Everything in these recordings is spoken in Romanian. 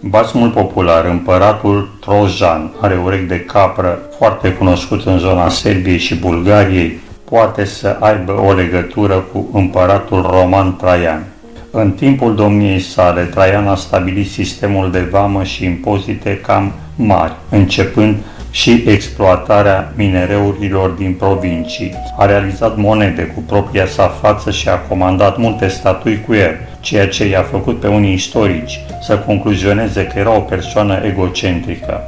Basmul popular Împăratul Trojan are urechi de capră, foarte cunoscut în zona Serbiei și Bulgariei, poate să aibă o legătură cu împăratul roman Traian. În timpul domniei sale, Traian a stabilit sistemul de vamă și impozite cam mari, începând și exploatarea minereurilor din provincii. A realizat monede cu propria sa față și a comandat multe statui cu el, ceea ce i-a făcut pe unii istorici să concluzioneze că era o persoană egocentrică.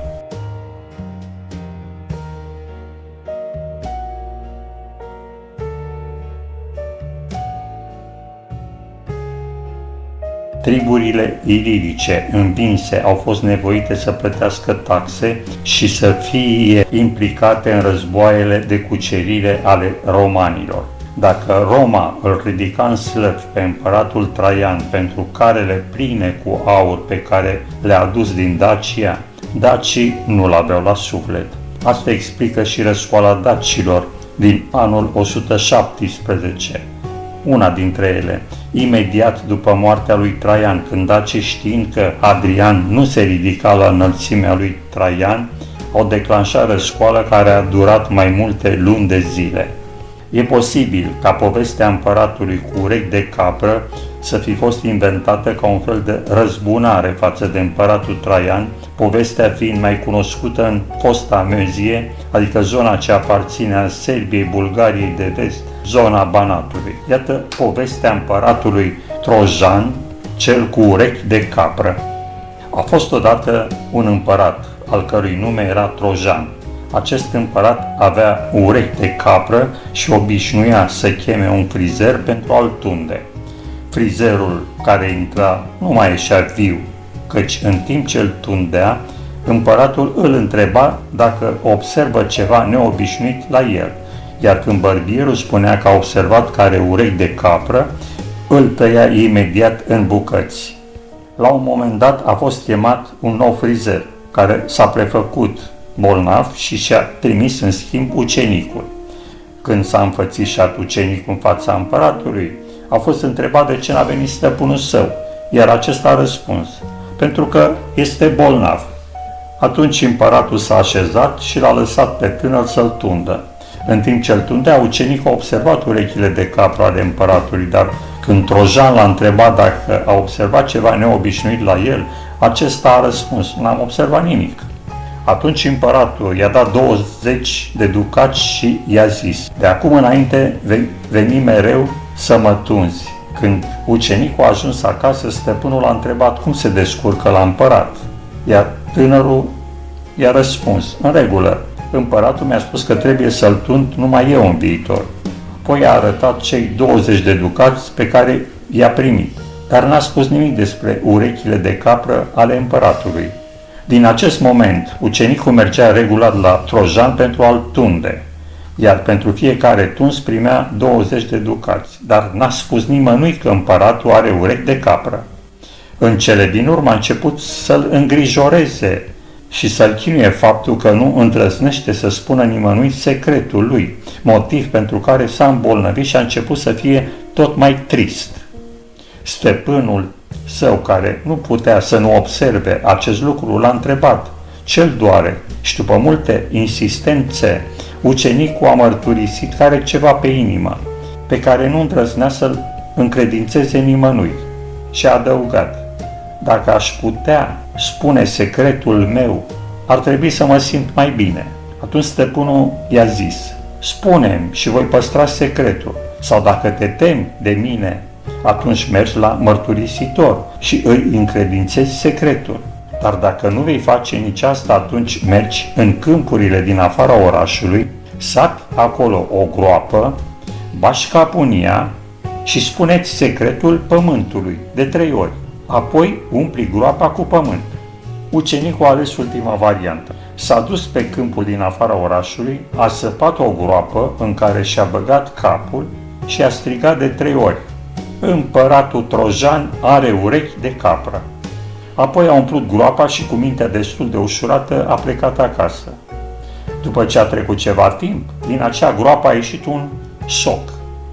Triburile ilirice învinse au fost nevoite să plătească taxe și să fie implicate în războaiele de cucerire ale romanilor. Dacă Roma îl ridica în slăvi pe împăratul Traian pentru carele pline cu aur pe care le-a adus din Dacia, dacii nu-l aveau la suflet. Asta explică și răscoala dacilor din anul 117. Una dintre ele, imediat după moartea lui Traian, când dacii, știind că Hadrian nu se ridica la înălțimea lui Traian, au declanșat răscoală care a durat mai multe luni de zile. E posibil ca povestea împăratului cu urechi de capră să fi fost inventată ca un fel de răzbunare față de împăratul Traian, povestea fiind mai cunoscută în fosta Mözie, adică zona ce aparține a Serbiei, Bulgariei de vest, zona Banatului. Iată povestea împăratului Trojan, cel cu urechi de capră. A fost odată un împărat, al cărui nume era Trojan. Acest împărat avea urechi de capră și obișnuia să cheme un frizer pentru a-l tunde. Frizerul care intra nu mai ieșea viu, căci în timp ce îl tundea, împăratul îl întreba dacă observă ceva neobișnuit la el, iar când bărbierul spunea că a observat că are urechi de capră, îl tăia imediat în bucăți. La un moment dat a fost chemat un nou frizer, care s-a prefăcut bolnav și și-a trimis în schimb ucenicul. Când s-a înfățișat ucenicul în fața împăratului, a fost întrebat de ce n-a venit stăpânul său, iar acesta a răspuns, pentru că este bolnav. Atunci împăratul s-a așezat și l-a lăsat pe tânăr să-l tundă. În timp ce îl tundea, ucenicul a observat urechile de capră ale împăratului, dar când Trojan l-a întrebat dacă a observat ceva neobișnuit la el, acesta a răspuns, n-am observat nimic. Atunci împăratul i-a dat 20 de ducați și i-a zis, de acum înainte veni mereu să mă tunzi. Când ucenicul a ajuns acasă, stăpânul a întrebat cum se descurcă la împărat, iar tânărul i-a răspuns, în regulă, împăratul mi-a spus că trebuie să-l tund numai eu în viitor. Apoi a arătat cei 20 de ducați pe care i-a primit, dar n-a spus nimic despre urechile de capră ale împăratului. Din acest moment, ucenicul mergea regulat la Trojan pentru a-l tunde, iar pentru fiecare tuns primea 20 de ducați, dar n-a spus nimănui că împăratul are urechi de capră. În cele din urmă a început să-l îngrijoreze și să-l chinuie faptul că nu îndrăznește să spună nimănui secretul lui, motiv pentru care s-a îmbolnăvit și a început să fie tot mai trist. Stăpânul său, care nu putea să nu observe acest lucru, l-a întrebat ce-l doare și după multe insistențe, ucenicul a mărturisit că are ceva pe inimă, pe care nu îndrăznea să-l încredințeze nimănui și a adăugat, dacă aș putea spune secretul meu, ar trebui să mă simt mai bine. Atunci stăpânul i-a zis, spune-mi și voi păstra secretul, sau dacă te temi de mine, atunci mergi la mărturisitor și îi încredințezi secretul. Dar dacă nu vei face nici asta, atunci mergi în câmpurile din afara orașului, sapi acolo o groapă, bași capul în ea și spuneți secretul pământului de 3 ori. Apoi umpli groapa cu pământ. Ucenicul a ales ultima variantă. S-a dus pe câmpul din afara orașului, a săpat o groapă în care și-a băgat capul și a strigat de 3 ori. Împăratul Trojan are urechi de capră. Apoi a umplut groapa și cu mintea destul de ușurată a plecat acasă. După ce a trecut ceva timp, din acea groapă a ieșit un soc,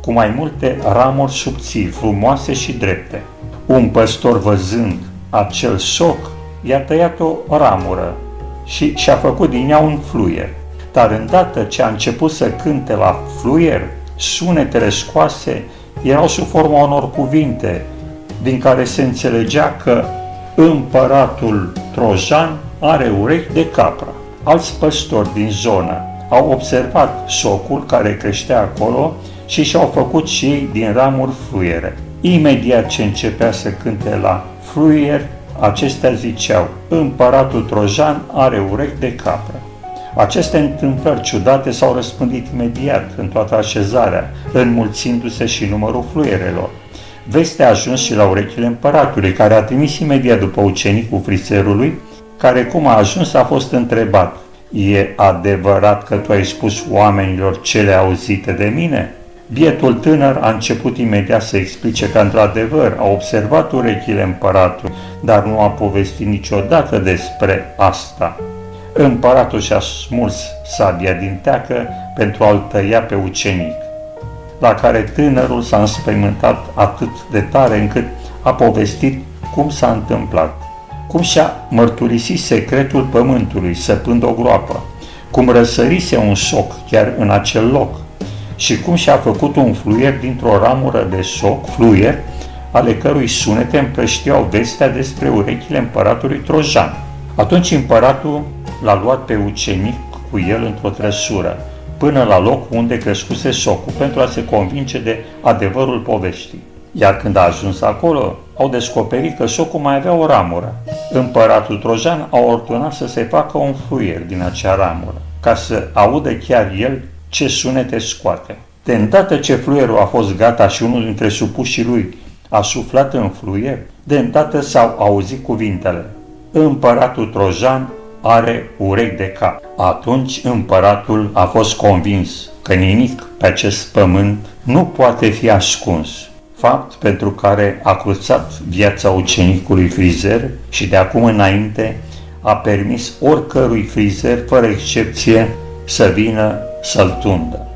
cu mai multe ramuri subțiri, frumoase și drepte. Un păstor, văzând acel soc, i-a tăiat o ramură și și-a făcut din ea un fluier. Dar îndată ce a început să cânte la fluier, sunetele scoase erau sub forma unor cuvinte, din care se înțelegea că împăratul trojan are urechi de capră. Alți păstori din zonă au observat socul care creștea acolo și și-au făcut și ei din ramuri fluiere. Imediat ce începea să cânte la fluier, acestea ziceau: împăratul trojan are urechi de capră. Aceste întâmplări ciudate s-au răspândit imediat în toată așezarea, înmulțindu-se și numărul fluierelor. Vestea a ajuns și la urechile împăratului, care a trimis imediat după ucenicul friserului, care cum a ajuns a fost întrebat: e adevărat că tu ai spus oamenilor cele auzite de mine? Bietul tânăr a început imediat să explice că într-adevăr a observat urechile împăratului, dar nu a povestit niciodată despre asta. Împăratul și-a smuls sabia din teacă pentru a-l tăia pe ucenic, la care tânărul s-a înspăimântat atât de tare încât a povestit cum s-a întâmplat, cum și-a mărturisit secretul pământului săpând o groapă, cum răsărise un soc chiar în acel loc și cum și-a făcut un fluier dintr-o ramură de soc, fluier, ale cărui sunete împrăștiau vestea despre urechile împăratului trojan. Atunci împăratul l-a luat pe ucenic cu el într-o trăsură, până la loc unde crescuse socul, pentru a se convinge de adevărul poveștii. Iar când a ajuns acolo, au descoperit că socul mai avea o ramură. Împăratul trojan a ordonat să se facă un fluier din acea ramură, ca să audă chiar el ce sunete scoate. De îndată ce fluierul a fost gata și unul dintre supușii lui a suflat în fluier, de îndată s-au auzit cuvintele: împăratul trojan are urechi de cap. Atunci împăratul a fost convins că nimic pe acest pământ nu poate fi ascuns, fapt pentru care a cruțat viața ucenicului frizer și de acum înainte a permis oricărui frizer, fără excepție, să vină să-l tundă.